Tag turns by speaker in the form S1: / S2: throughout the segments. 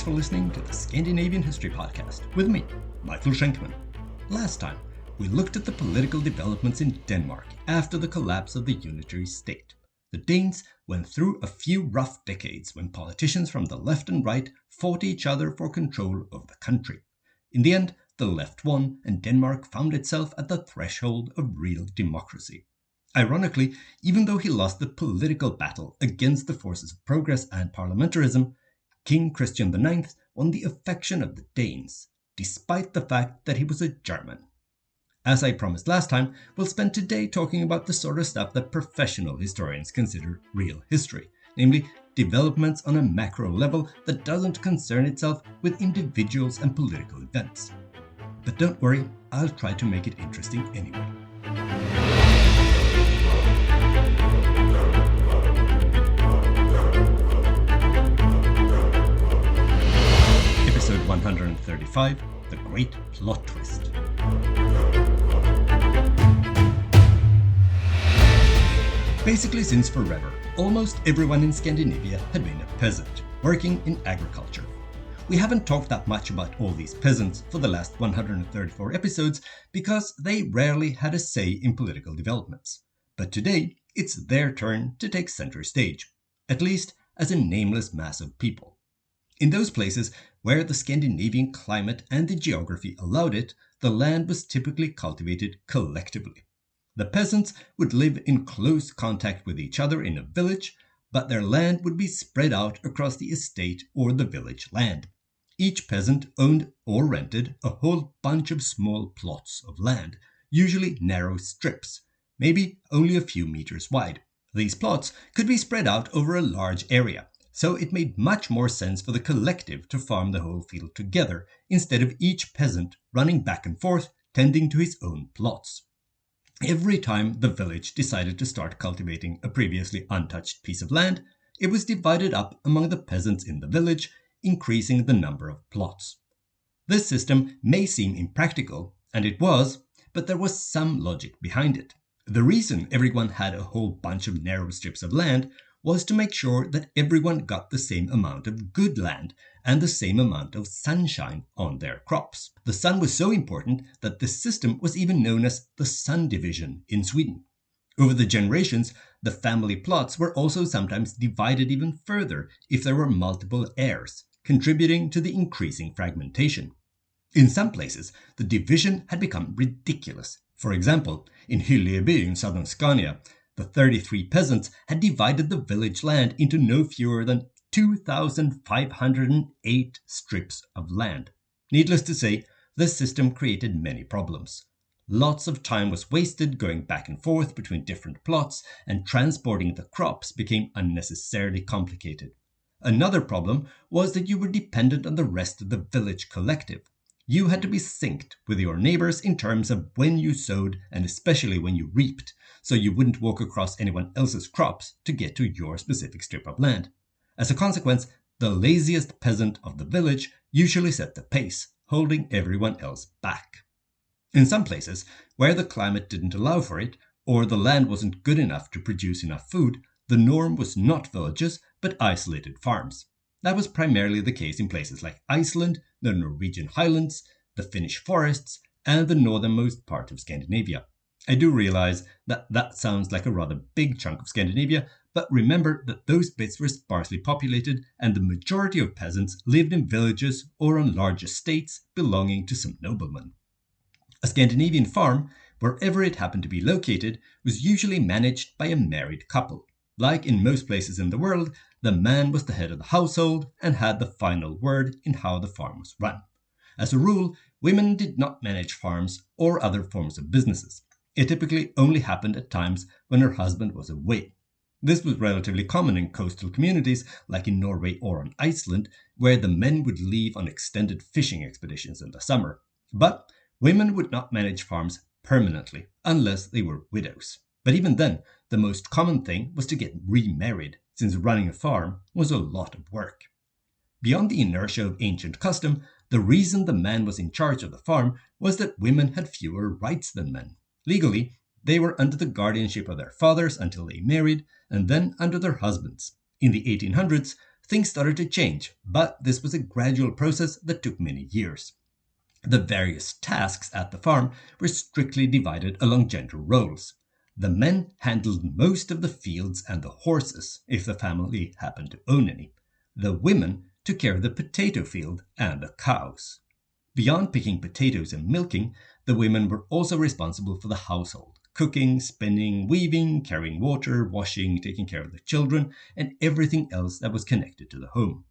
S1: for listening to the Scandinavian History Podcast with me, Michael Schenkman. Last time, we looked at the political developments in Denmark after the collapse of the unitary state. The Danes went through a few rough decades when politicians from the left and right fought each other for control of the country. In the end, the left won, and Denmark found itself at the threshold of real democracy. Ironically, even though he lost the political battle against the forces of progress and parliamentarism, King Christian IX won the affection of the Danes, despite the fact that he was a German. As I promised last time, we'll spend today talking about the sort of stuff that professional historians consider real history, namely developments on a macro level that doesn't concern itself with individuals and political events. But don't worry, I'll try to make it interesting anyway. Episode 135, The Great Plot Twist. Basically, since forever, almost everyone in Scandinavia had been a peasant, working in agriculture. We haven't talked that much about all these peasants for the last 134 episodes because they rarely had a say in political developments. But today, it's their turn to take center stage, at least as a nameless mass of people. In those places where the Scandinavian climate and the geography allowed it, the land was typically cultivated collectively. The peasants would live in close contact with each other in a village, but their land would be spread out across the estate or the village land. Each peasant owned or rented a whole bunch of small plots of land, usually narrow strips, maybe only a few meters wide. These plots could be spread out over a large area, so it made much more sense for the collective to farm the whole field together, instead of each peasant running back and forth, tending to his own plots. Every time the village decided to start cultivating a previously untouched piece of land, it was divided up among the peasants in the village, increasing the number of plots. This system may seem impractical, and it was, but there was some logic behind it. The reason everyone had a whole bunch of narrow strips of land was to make sure that everyone got the same amount of good land and the same amount of sunshine on their crops. The sun was so important that this system was even known as the sun division in Sweden. Over the generations, the family plots were also sometimes divided even further if there were multiple heirs, contributing to the increasing fragmentation. In some places, the division had become ridiculous. For example, in Hylleby in southern Scania, the 33 peasants had divided the village land into no fewer than 2,508 strips of land. Needless to say, this system created many problems. Lots of time was wasted going back and forth between different plots, and transporting the crops became unnecessarily complicated. Another problem was that you were dependent on the rest of the village collective. You had to be synced with your neighbors in terms of when you sowed and especially when you reaped, so you wouldn't walk across anyone else's crops to get to your specific strip of land. As a consequence, the laziest peasant of the village usually set the pace, holding everyone else back. In some places, where the climate didn't allow for it, or the land wasn't good enough to produce enough food, the norm was not villages, but isolated farms. That was primarily the case in places like Iceland, the Norwegian highlands, the Finnish forests, and the northernmost part of Scandinavia. I do realize that that sounds like a rather big chunk of Scandinavia, but remember that those bits were sparsely populated, and the majority of peasants lived in villages or on large estates belonging to some noblemen. A Scandinavian farm, wherever it happened to be located, was usually managed by a married couple. Like in most places in the world, the man was the head of the household and had the final word in how the farm was run. As a rule, women did not manage farms or other forms of businesses. It typically only happened at times when her husband was away. This was relatively common in coastal communities like in Norway or on Iceland, where the men would leave on extended fishing expeditions in the summer. But women would not manage farms permanently unless they were widows. But even then, the most common thing was to get remarried, since running a farm was a lot of work. Beyond the inertia of ancient custom, the reason the man was in charge of the farm was that women had fewer rights than men. Legally, they were under the guardianship of their fathers until they married, and then under their husbands. In the 1800s, things started to change, but this was a gradual process that took many years. The various tasks at the farm were strictly divided along gender roles. The men handled most of the fields and the horses, if the family happened to own any. The women took care of the potato field and the cows. Beyond picking potatoes and milking, the women were also responsible for the household, cooking, spinning, weaving, carrying water, washing, taking care of the children, and everything else that was connected to the home.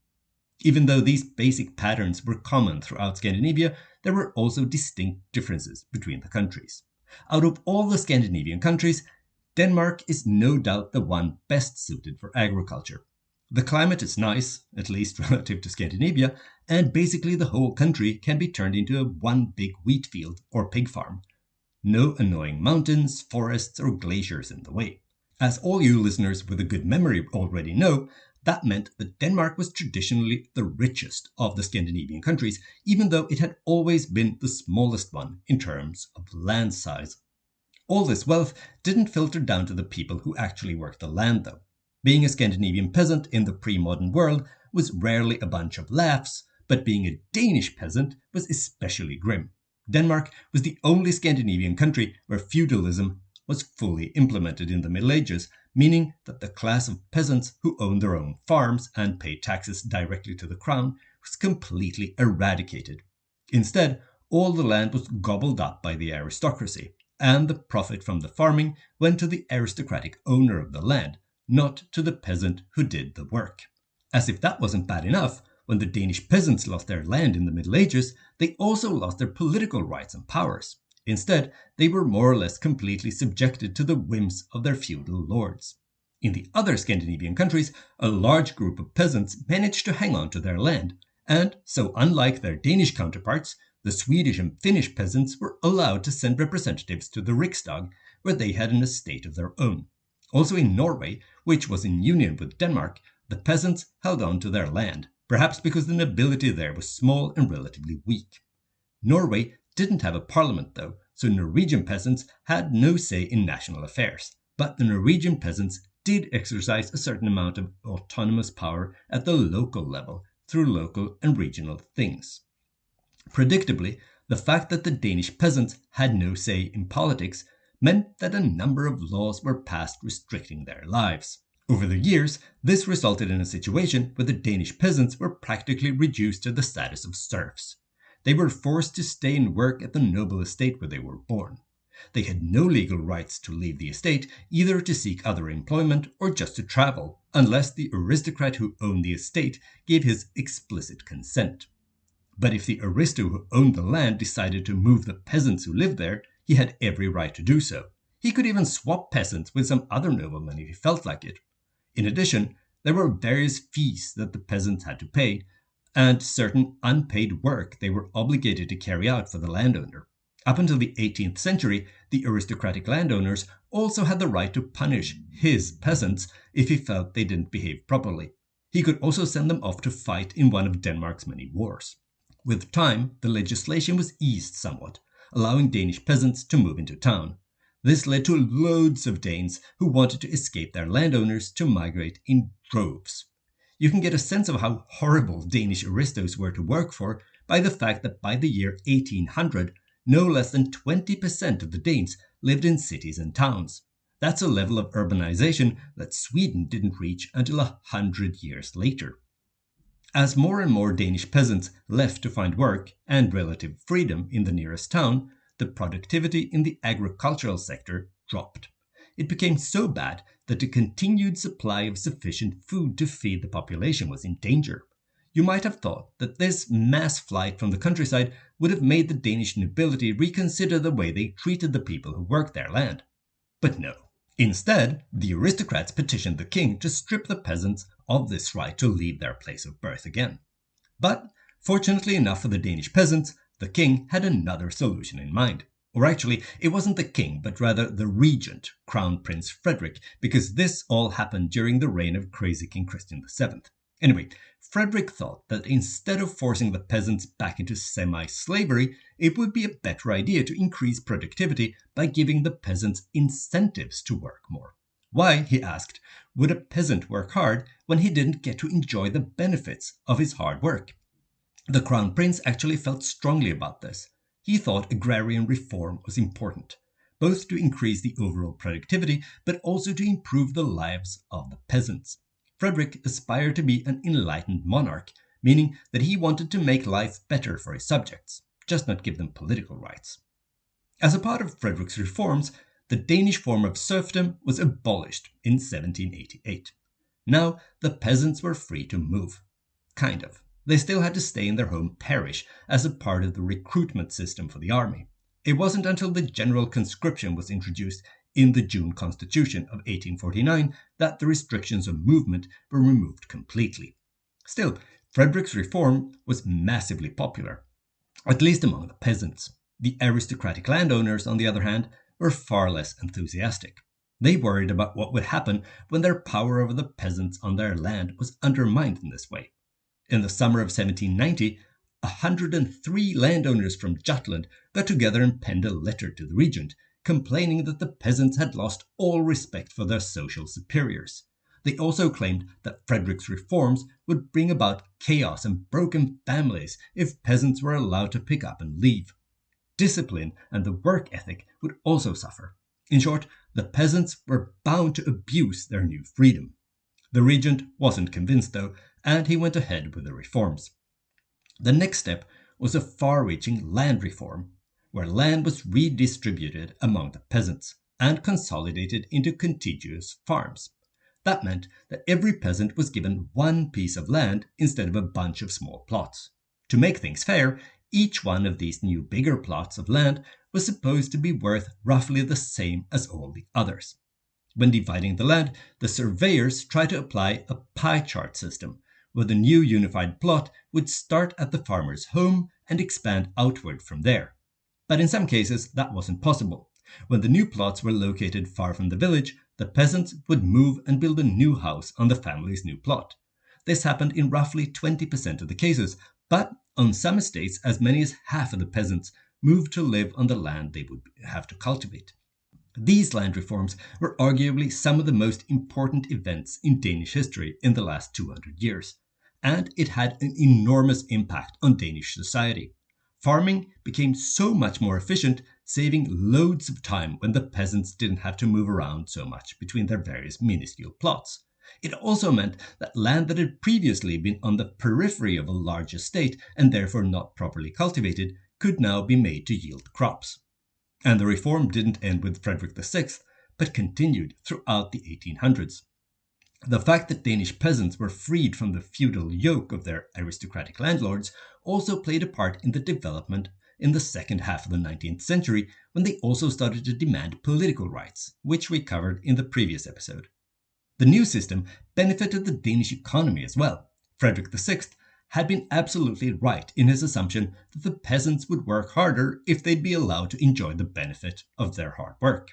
S1: Even though these basic patterns were common throughout Scandinavia, there were also distinct differences between the countries. Out of all the Scandinavian countries, Denmark is no doubt the one best suited for agriculture. The climate is nice, at least relative to Scandinavia, and basically the whole country can be turned into one big wheat field or pig farm. No annoying mountains, forests, or glaciers in the way. As all you listeners with a good memory already know, that meant that Denmark was traditionally the richest of the Scandinavian countries, even though it had always been the smallest one in terms of land size. All this wealth didn't filter down to the people who actually worked the land, though. Being a Scandinavian peasant in the pre-modern world was rarely a bunch of laughs, but being a Danish peasant was especially grim. Denmark was the only Scandinavian country where feudalism was fully implemented in the Middle Ages, meaning that the class of peasants who owned their own farms and paid taxes directly to the crown was completely eradicated. Instead, all the land was gobbled up by the aristocracy, and the profit from the farming went to the aristocratic owner of the land, not to the peasant who did the work. As if that wasn't bad enough, when the Danish peasants lost their land in the Middle Ages, they also lost their political rights and powers. Instead, they were more or less completely subjected to the whims of their feudal lords. In the other Scandinavian countries, a large group of peasants managed to hang on to their land, and so unlike their Danish counterparts, the Swedish and Finnish peasants were allowed to send representatives to the Riksdag, where they had an estate of their own. Also in Norway, which was in union with Denmark, the peasants held on to their land, perhaps because the nobility there was small and relatively weak. Norway didn't have a parliament, though, so Norwegian peasants had no say in national affairs. But the Norwegian peasants did exercise a certain amount of autonomous power at the local level through local and regional things. Predictably, the fact that the Danish peasants had no say in politics meant that a number of laws were passed restricting their lives. Over the years, this resulted in a situation where the Danish peasants were practically reduced to the status of serfs. They were forced to stay and work at the noble estate where they were born. They had no legal rights to leave the estate, either to seek other employment or just to travel, unless the aristocrat who owned the estate gave his explicit consent. But if the aristo who owned the land decided to move the peasants who lived there, he had every right to do so. He could even swap peasants with some other nobleman if he felt like it. In addition, there were various fees that the peasants had to pay, and certain unpaid work they were obligated to carry out for the landowner. Up until the 18th century, the aristocratic landowners also had the right to punish his peasants if he felt they didn't behave properly. He could also send them off to fight in one of Denmark's many wars. With time, the legislation was eased somewhat, allowing Danish peasants to move into town. This led to loads of Danes who wanted to escape their landowners to migrate in droves. You can get a sense of how horrible Danish aristos were to work for by the fact that by the year 1800, no less than 20% of the Danes lived in cities and towns. That's a level of urbanization that Sweden didn't reach until 100 years later. As more and more Danish peasants left to find work and relative freedom in the nearest town, the productivity in the agricultural sector dropped. It became so bad that the continued supply of sufficient food to feed the population was in danger. You might have thought that this mass flight from the countryside would have made the Danish nobility reconsider the way they treated the people who worked their land. But no. Instead, the aristocrats petitioned the king to strip the peasants of this right to leave their place of birth again. But, fortunately enough for the Danish peasants, the king had another solution in mind. Or actually, it wasn't the king, but rather the regent, Crown Prince Frederick, because this all happened during the reign of crazy King Christian VII. Anyway, Frederick thought that instead of forcing the peasants back into semi-slavery, it would be a better idea to increase productivity by giving the peasants incentives to work more. Why, he asked, would a peasant work hard when he didn't get to enjoy the benefits of his hard work? The crown prince actually felt strongly about this. He thought agrarian reform was important, both to increase the overall productivity but also to improve the lives of the peasants. Frederick aspired to be an enlightened monarch, meaning that he wanted to make life better for his subjects, just not give them political rights. As a part of Frederick's reforms, the Danish form of serfdom was abolished in 1788. Now the peasants were free to move. Kind of. They still had to stay in their home parish as a part of the recruitment system for the army. It wasn't until the general conscription was introduced in the June Constitution of 1849 that the restrictions on movement were removed completely. Still, Frederick's reform was massively popular, at least among the peasants. The aristocratic landowners, on the other hand, were far less enthusiastic. They worried about what would happen when their power over the peasants on their land was undermined in this way. In the summer of 1790, 103 landowners from Jutland got together and penned a letter to the regent, complaining that the peasants had lost all respect for their social superiors. They also claimed that Frederick's reforms would bring about chaos and broken families if peasants were allowed to pick up and leave. Discipline and the work ethic would also suffer. In short, the peasants were bound to abuse their new freedom. The regent wasn't convinced, though, and he went ahead with the reforms. The next step was a far-reaching land reform, where land was redistributed among the peasants and consolidated into contiguous farms. That meant that every peasant was given one piece of land instead of a bunch of small plots. To make things fair, each one of these new bigger plots of land was supposed to be worth roughly the same as all the others. When dividing the land, the surveyors tried to apply a pie chart system, where the new unified plot would start at the farmer's home and expand outward from there. But in some cases, that wasn't possible. When the new plots were located far from the village, the peasants would move and build a new house on the family's new plot. This happened in roughly 20% of the cases, but on some estates, as many as half of the peasants moved to live on the land they would have to cultivate. These land reforms were arguably some of the most important events in Danish history in the last 200 years, and it had an enormous impact on Danish society. Farming became so much more efficient, saving loads of time when the peasants didn't have to move around so much between their various minuscule plots. It also meant that land that had previously been on the periphery of a large estate and therefore not properly cultivated could now be made to yield crops. And the reform didn't end with Frederick VI, but continued throughout the 1800s. The fact that Danish peasants were freed from the feudal yoke of their aristocratic landlords also played a part in the development in the second half of the 19th century, when they also started to demand political rights, which we covered in the previous episode. The new system benefited the Danish economy as well. Frederick VI had been absolutely right in his assumption that the peasants would work harder if they'd be allowed to enjoy the benefit of their hard work.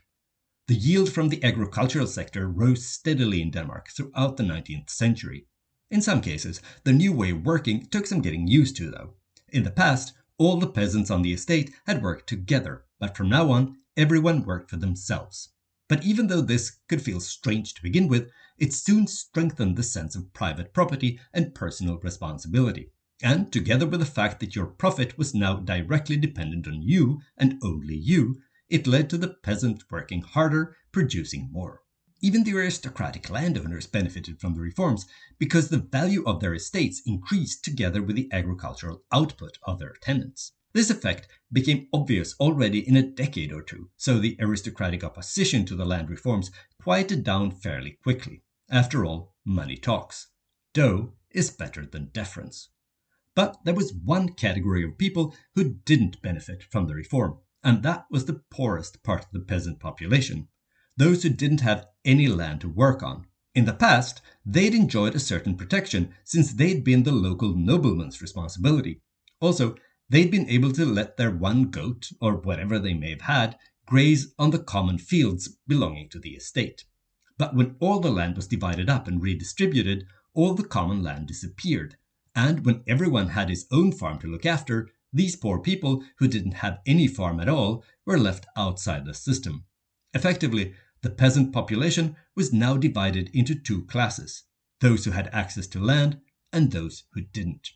S1: The yield from the agricultural sector rose steadily in Denmark throughout the 19th century. In some cases, the new way of working took some getting used to, though. In the past, all the peasants on the estate had worked together, but from now on, everyone worked for themselves. But even though this could feel strange to begin with, it soon strengthened the sense of private property and personal responsibility. And together with the fact that your profit was now directly dependent on you and only you, it led to the peasant working harder, producing more. Even the aristocratic landowners benefited from the reforms because the value of their estates increased together with the agricultural output of their tenants. This effect became obvious already in a decade or two, so the aristocratic opposition to the land reforms quieted down fairly quickly. After all, money talks. Dough is better than deference. But there was one category of people who didn't benefit from the reform, and that was the poorest part of the peasant population, those who didn't have any land to work on. In the past, they'd enjoyed a certain protection since they'd been the local nobleman's responsibility. Also, they'd been able to let their one goat, or whatever they may have had, graze on the common fields belonging to the estate. But when all the land was divided up and redistributed, all the common land disappeared. And when everyone had his own farm to look after, these poor people who didn't have any farm at all were left outside the system. Effectively, The peasant population was now divided into two classes: those who had access to land and those who didn't.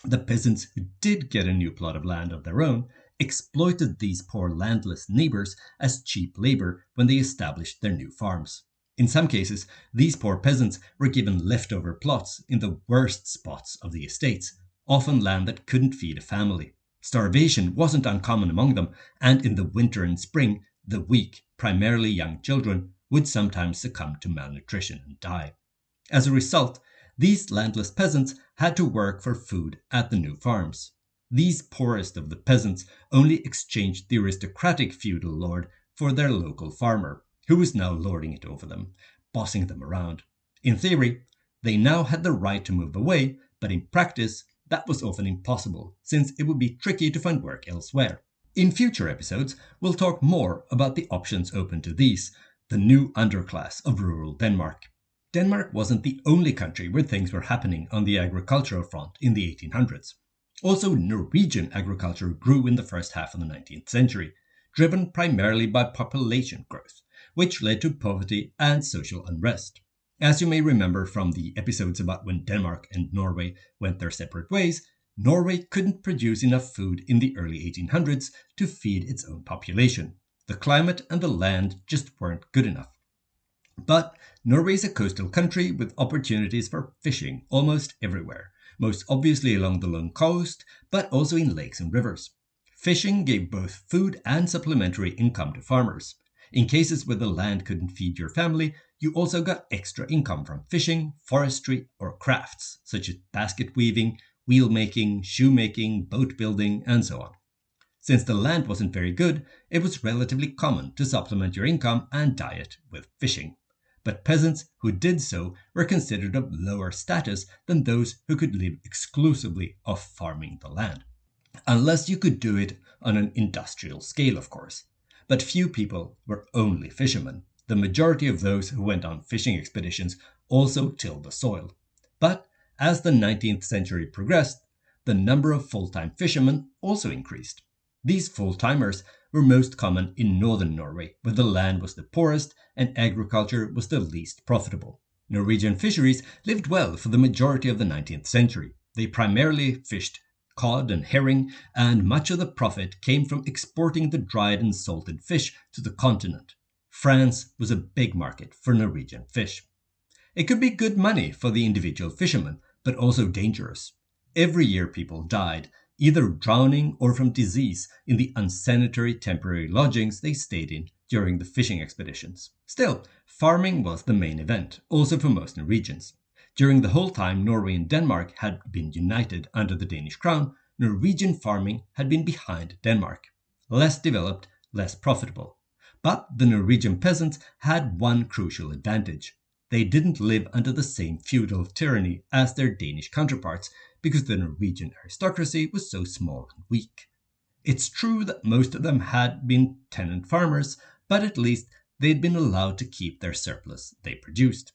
S1: The peasants who did get a new plot of land of their own exploited these poor landless neighbors as cheap labor when they established their new farms. In some cases, these poor peasants were given leftover plots in the worst spots of the estates, often land that couldn't feed a family. Starvation wasn't uncommon among them, and in the winter and spring, the weak, primarily young children, would sometimes succumb to malnutrition and die. As a result, these landless peasants had to work for food at the new farms. These poorest of the peasants only exchanged the aristocratic feudal lord for their local farmer, who was now lording it over them, bossing them around. In theory, they now had the right to move away, but in practice, that was often impossible, since it would be tricky to find work elsewhere. In future episodes, we'll talk more about the options open to these, the new underclass of rural Denmark. Denmark wasn't the only country where things were happening on the agricultural front in the 1800s. Also, Norwegian agriculture grew in the first half of the 19th century, driven primarily by population growth, which led to poverty and social unrest. As you may remember from the episodes about when Denmark and Norway went their separate ways, Norway couldn't produce enough food in the early 1800s to feed its own population. The climate and the land just weren't good enough. But Norway is a coastal country with opportunities for fishing almost everywhere, most obviously along the long coast, but also in lakes and rivers. Fishing gave both food and supplementary income to farmers. In cases where the land couldn't feed your family, you also got extra income from fishing, forestry, or crafts, such as basket weaving, wheel making, shoemaking, boat building, and so on. Since the land wasn't very good, it was relatively common to supplement your income and diet with fishing. But peasants who did so were considered of lower status than those who could live exclusively off farming the land. Unless you could do it on an industrial scale, of course. But few people were only fishermen. The majority of those who went on fishing expeditions also tilled the soil. But as the 19th century progressed, the number of full-time fishermen also increased. These full-timers were most common in northern Norway, where the land was the poorest and agriculture was the least profitable. Norwegian fisheries lived well for the majority of the 19th century. They primarily fished cod and herring, and much of the profit came from exporting the dried and salted fish to the continent. France was a big market for Norwegian fish. It could be good money for the individual fisherman, but also dangerous. Every year people died, either drowning or from disease, in the unsanitary temporary lodgings they stayed in during the fishing expeditions. Still, farming was the main event, also for most Norwegians. During the whole time Norway and Denmark had been united under the Danish crown, Norwegian farming had been behind Denmark. Less developed, less profitable. But the Norwegian peasants had one crucial advantage. They didn't live under the same feudal tyranny as their Danish counterparts because the Norwegian aristocracy was so small and weak. It's true that most of them had been tenant farmers, but at least they'd been allowed to keep their surplus they produced.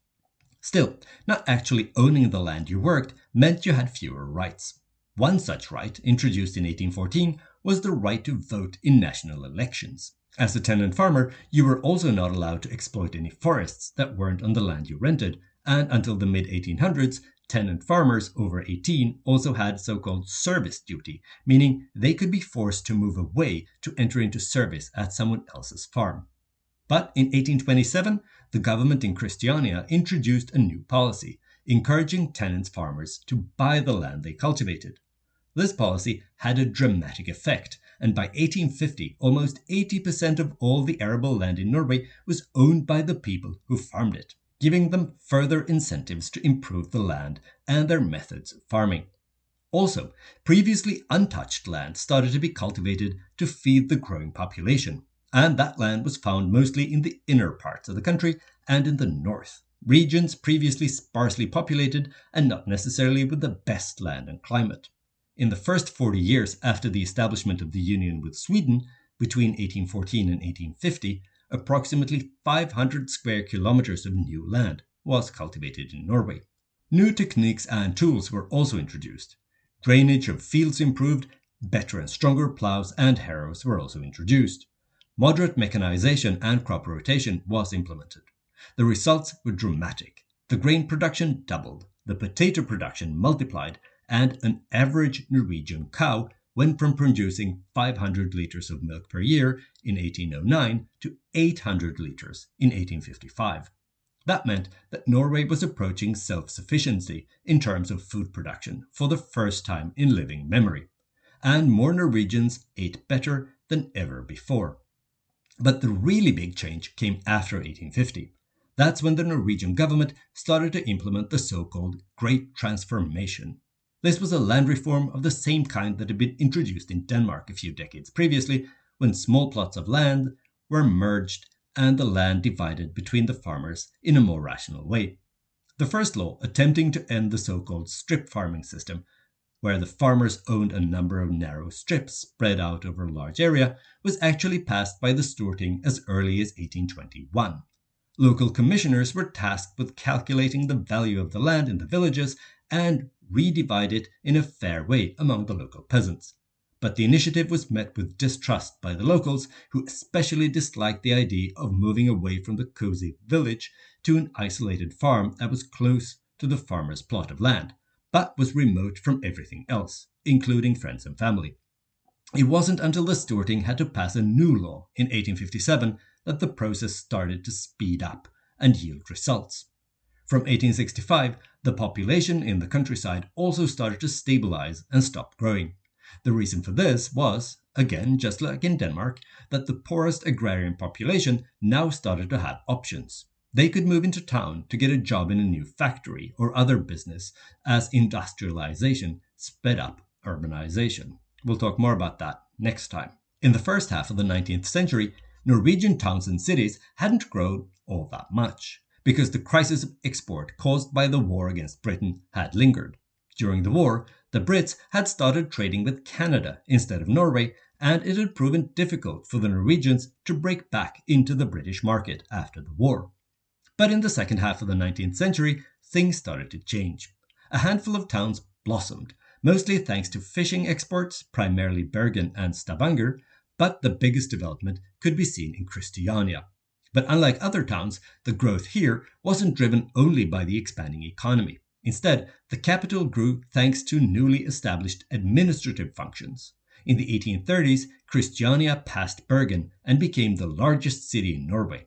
S1: Still, not actually owning the land you worked meant you had fewer rights. One such right, introduced in 1814, was the right to vote in national elections. As a tenant farmer, you were also not allowed to exploit any forests that weren't on the land you rented, and until the mid-1800s, tenant farmers over 18 also had so-called service duty, meaning they could be forced to move away to enter into service at someone else's farm. But in 1827, the government in Christiania introduced a new policy, encouraging tenants farmers to buy the land they cultivated. This policy had a dramatic effect, and by 1850, almost 80% of all the arable land in Norway was owned by the people who farmed it, giving them further incentives to improve the land and their methods of farming. Also, previously untouched land started to be cultivated to feed the growing population, and that land was found mostly in the inner parts of the country and in the north, regions previously sparsely populated and not necessarily with the best land and climate. In the first 40 years after the establishment of the Union with Sweden, between 1814 and 1850, approximately 500 square kilometers of new land was cultivated in Norway. New techniques and tools were also introduced. Drainage of fields improved, better and stronger plows and harrows were also introduced. Moderate mechanization and crop rotation was implemented. The results were dramatic. The grain production doubled, the potato production multiplied, and an average Norwegian cow went from producing 500 liters of milk per year in 1809 to 800 liters in 1855. That meant that Norway was approaching self-sufficiency in terms of food production for the first time in living memory, and more Norwegians ate better than ever before. But the really big change came after 1850. That's when the Norwegian government started to implement the so-called Great Transformation. This was a land reform of the same kind that had been introduced in Denmark a few decades previously, when small plots of land were merged and the land divided between the farmers in a more rational way. The first law attempting to end the so-called strip farming system, where the farmers owned a number of narrow strips spread out over a large area, was actually passed by the Storting as early as 1821. Local commissioners were tasked with calculating the value of the land in the villages and redivide it in a fair way among the local peasants. But the initiative was met with distrust by the locals, who especially disliked the idea of moving away from the cozy village to an isolated farm that was close to the farmer's plot of land, but was remote from everything else, including friends and family. It wasn't until the Storting had to pass a new law in 1857 that the process started to speed up and yield results. From 1865, the population in the countryside also started to stabilize and stop growing. The reason for this was, again, just like in Denmark, that the poorest agrarian population now started to have options. They could move into town to get a job in a new factory or other business as industrialization sped up urbanization. We'll talk more about that next time. In the first half of the 19th century, Norwegian towns and cities hadn't grown all that much, because the crisis of export caused by the war against Britain had lingered. During the war, the Brits had started trading with Canada instead of Norway, and it had proven difficult for the Norwegians to break back into the British market after the war. But in the second half of the 19th century, things started to change. A handful of towns blossomed, mostly thanks to fishing exports, primarily Bergen and Stavanger, but the biggest development could be seen in Christiania. But unlike other towns, the growth here wasn't driven only by the expanding economy. Instead, the capital grew thanks to newly established administrative functions. In the 1830s, Christiania passed Bergen and became the largest city in Norway.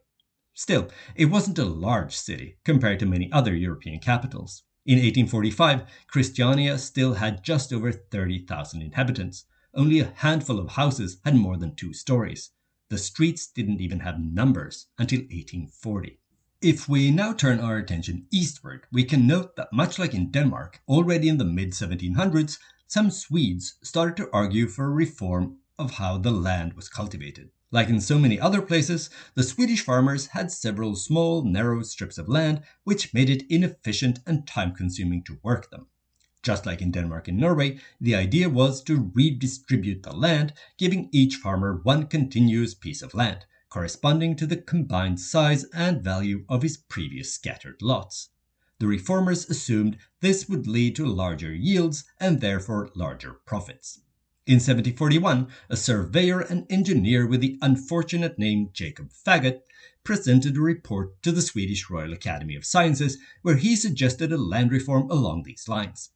S1: Still, it wasn't a large city compared to many other European capitals. In 1845, Christiania still had just over 30,000 inhabitants. Only a handful of houses had more than 2 stories. The streets didn't even have numbers until 1840. If we now turn our attention eastward, we can note that much like in Denmark, already in the mid-1700s, some Swedes started to argue for a reform of how the land was cultivated. Like in so many other places, the Swedish farmers had several small, narrow strips of land, which made it inefficient and time-consuming to work them. Just like in Denmark and Norway, the idea was to redistribute the land, giving each farmer one continuous piece of land, corresponding to the combined size and value of his previous scattered lots. The reformers assumed this would lead to larger yields and therefore larger profits. In 1741, a surveyor and engineer with the unfortunate name Jacob Faggot presented a report to the Swedish Royal Academy of Sciences where he suggested a land reform along these lines.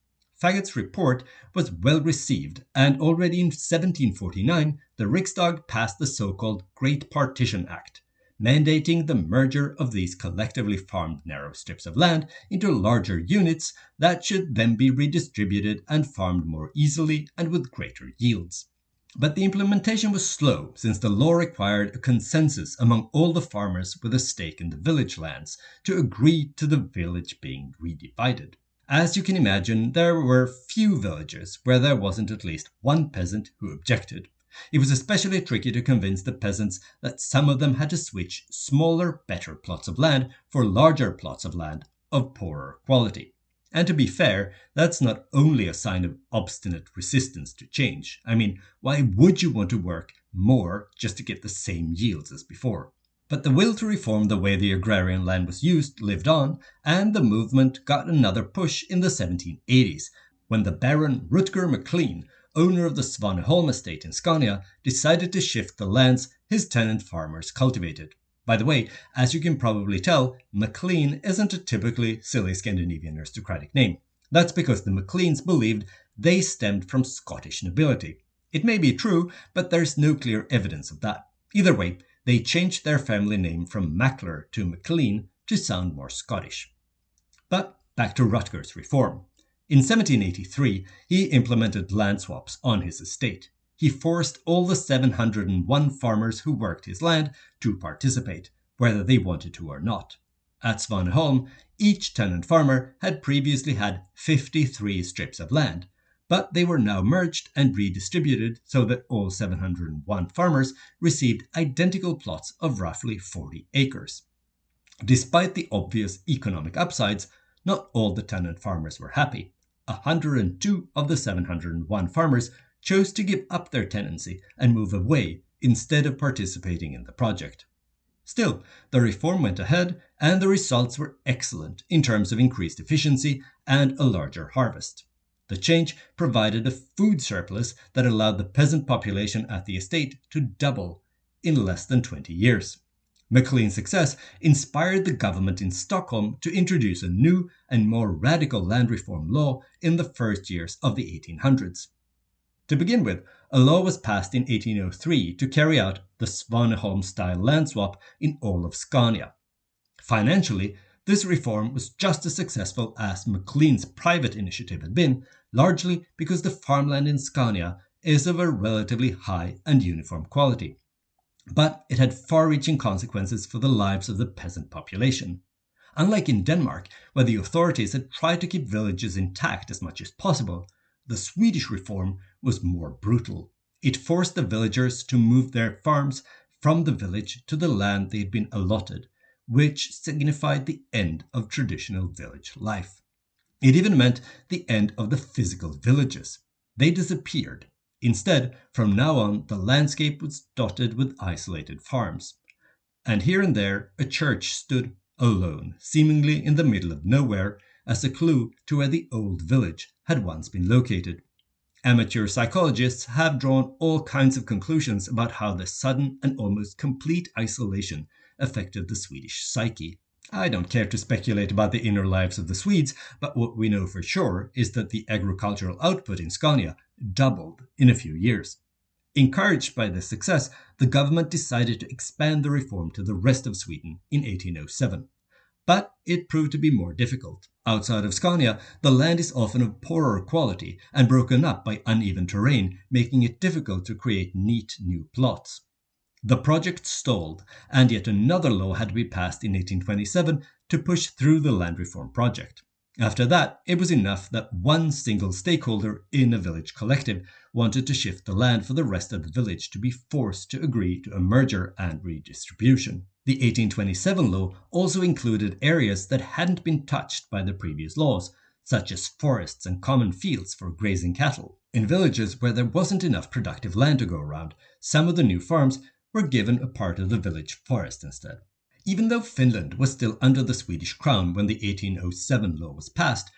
S1: Faggot's report was well received, and already in 1749, the Riksdag passed the so-called Great Partition Act, mandating the merger of these collectively farmed narrow strips of land into larger units that should then be redistributed and farmed more easily and with greater yields. But the implementation was slow, since the law required a consensus among all the farmers with a stake in the village lands to agree to the village being redivided. As you can imagine, there were few villages where there wasn't at least one peasant who objected. It was especially tricky to convince the peasants that some of them had to switch smaller, better plots of land for larger plots of land of poorer quality. And to be fair, that's not only a sign of obstinate resistance to change. I mean, why would you want to work more just to get the same yields as before? But the will to reform the way the agrarian land was used lived on, and the movement got another push in the 1780s, when the Baron Rutger MacLean, owner of the Svaneholm estate in Scania, decided to shift the lands his tenant farmers cultivated. By the way, as you can probably tell, MacLean isn't a typically silly Scandinavian aristocratic name. That's because the MacLeans believed they stemmed from Scottish nobility. It may be true, but there's no clear evidence of that. Either way, they changed their family name from Mackler to MacLean to sound more Scottish. But back to Rutger's reform. In 1783, he implemented land swaps on his estate. He forced all the 701 farmers who worked his land to participate, whether they wanted to or not. At Svaneholm, each tenant farmer had previously had 53 strips of land, but they were now merged and redistributed so that all 701 farmers received identical plots of roughly 40 acres. Despite the obvious economic upsides, not all the tenant farmers were happy. 102 of the 701 farmers chose to give up their tenancy and move away instead of participating in the project. Still, the reform went ahead and the results were excellent in terms of increased efficiency and a larger harvest. The change provided a food surplus that allowed the peasant population at the estate to double in less than 20 years. MacLean's success inspired the government in Stockholm to introduce a new and more radical land reform law in the first years of the 1800s. To begin with, a law was passed in 1803 to carry out the Svaneholm-style land swap in all of Scania. Financially, this reform was just as successful as MacLean's private initiative had been, largely because the farmland in Scania is of a relatively high and uniform quality. But it had far-reaching consequences for the lives of the peasant population. Unlike in Denmark, where the authorities had tried to keep villages intact as much as possible, the Swedish reform was more brutal. It forced the villagers to move their farms from the village to the land they had been allotted, which signified the end of traditional village life. It even meant the end of the physical villages. They disappeared. Instead, from now on, the landscape was dotted with isolated farms. And here and there, a church stood alone, seemingly in the middle of nowhere, as a clue to where the old village had once been located. Amateur psychologists have drawn all kinds of conclusions about how the sudden and almost complete isolation affected the Swedish psyche. I don't care to speculate about the inner lives of the Swedes, but what we know for sure is that the agricultural output in Scania doubled in a few years. Encouraged by this success, the government decided to expand the reform to the rest of Sweden in 1807. But it proved to be more difficult. Outside of Scania, the land is often of poorer quality and broken up by uneven terrain, making it difficult to create neat new plots. The project stalled, and yet another law had to be passed in 1827 to push through the land reform project. After that, it was enough that one single stakeholder in a village collective wanted to shift the land for the rest of the village to be forced to agree to a merger and redistribution. The 1827 law also included areas that hadn't been touched by the previous laws, such as forests and common fields for grazing cattle. In villages where there wasn't enough productive land to go around, some of the new farms were given a part of the village forest instead. Even though Finland was still under the Swedish crown when the 1807 law was passed,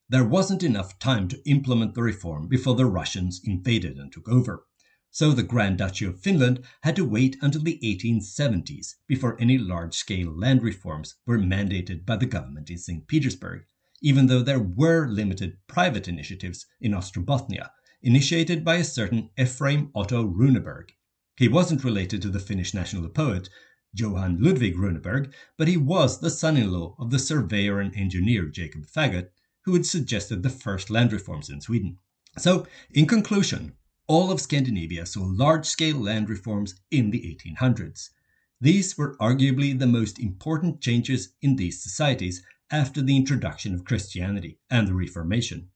S1: there wasn't enough time to implement the reform before the Russians invaded and took over. So the Grand Duchy of Finland had to wait until the 1870s before any large-scale land reforms were mandated by the government in St. Petersburg, even though there were limited private initiatives in Ostrobothnia, initiated by a certain Ephraim Otto Runeberg. He wasn't related to the Finnish national poet Johann Ludwig Runeberg, but he was the son-in-law of the surveyor and engineer Jacob Faggot, who had suggested the first land reforms in Sweden. So, in conclusion, all of Scandinavia saw large-scale land reforms in the 1800s. These were arguably the most important changes in these societies after the introduction of Christianity and the Reformation.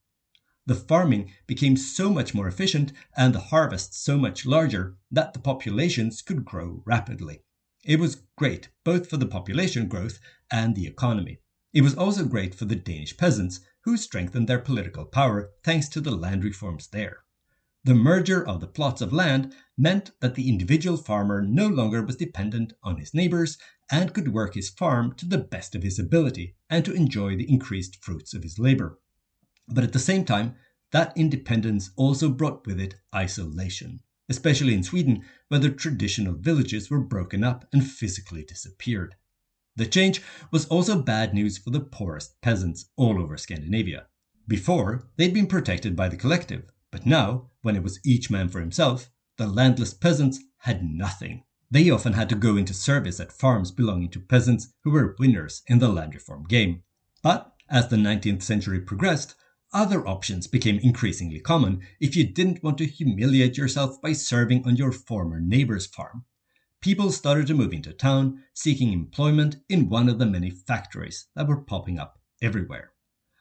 S1: The farming became so much more efficient and the harvests so much larger that the populations could grow rapidly. It was great both for the population growth and the economy. It was also great for the Danish peasants, who strengthened their political power thanks to the land reforms there. The merger of the plots of land meant that the individual farmer no longer was dependent on his neighbors and could work his farm to the best of his ability and to enjoy the increased fruits of his labor. But at the same time, that independence also brought with it isolation. especially in Sweden, where the traditional villages were broken up and physically disappeared. The change was also bad news for the poorest peasants all over Scandinavia. Before, they'd been protected by the collective, but now, when it was each man for himself, the landless peasants had nothing. They often had to go into service at farms belonging to peasants who were winners in the land reform game. But as the 19th century progressed, other options became increasingly common if you didn't want to humiliate yourself by serving on your former neighbor's farm. People started to move into town, seeking employment in one of the many factories that were popping up everywhere.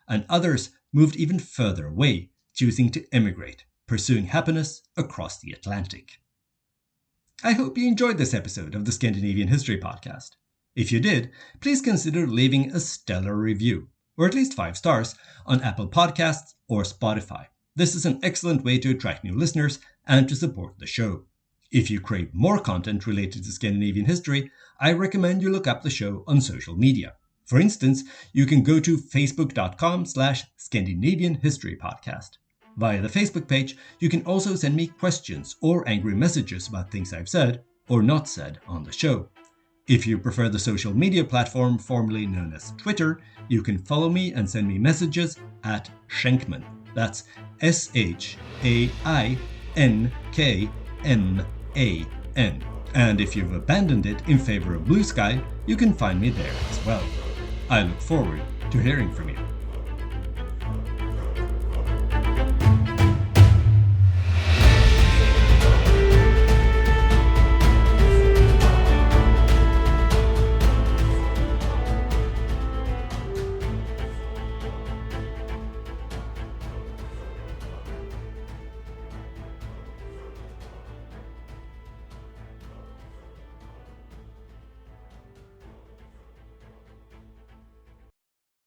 S1: And others moved even further away, choosing to emigrate, pursuing happiness across the Atlantic. I hope you enjoyed this episode of the Scandinavian History Podcast. If you did, please consider leaving a stellar review, or at least 5 stars, on Apple Podcasts or Spotify. This is an excellent way to attract new listeners and to support the show. If you crave more content related to Scandinavian history, I recommend you look up the show on social media. For instance, you can go to facebook.com/Scandinavian History Podcast. Via the Facebook page, you can also send me questions or angry messages about things I've said or not said on the show. If you prefer the social media platform formerly known as Twitter, you can follow me and send me messages at Schenkman. That's SHAINKMAN. And if you've abandoned it in favor of Blue Sky, you can find me there as well. I look forward to hearing from you.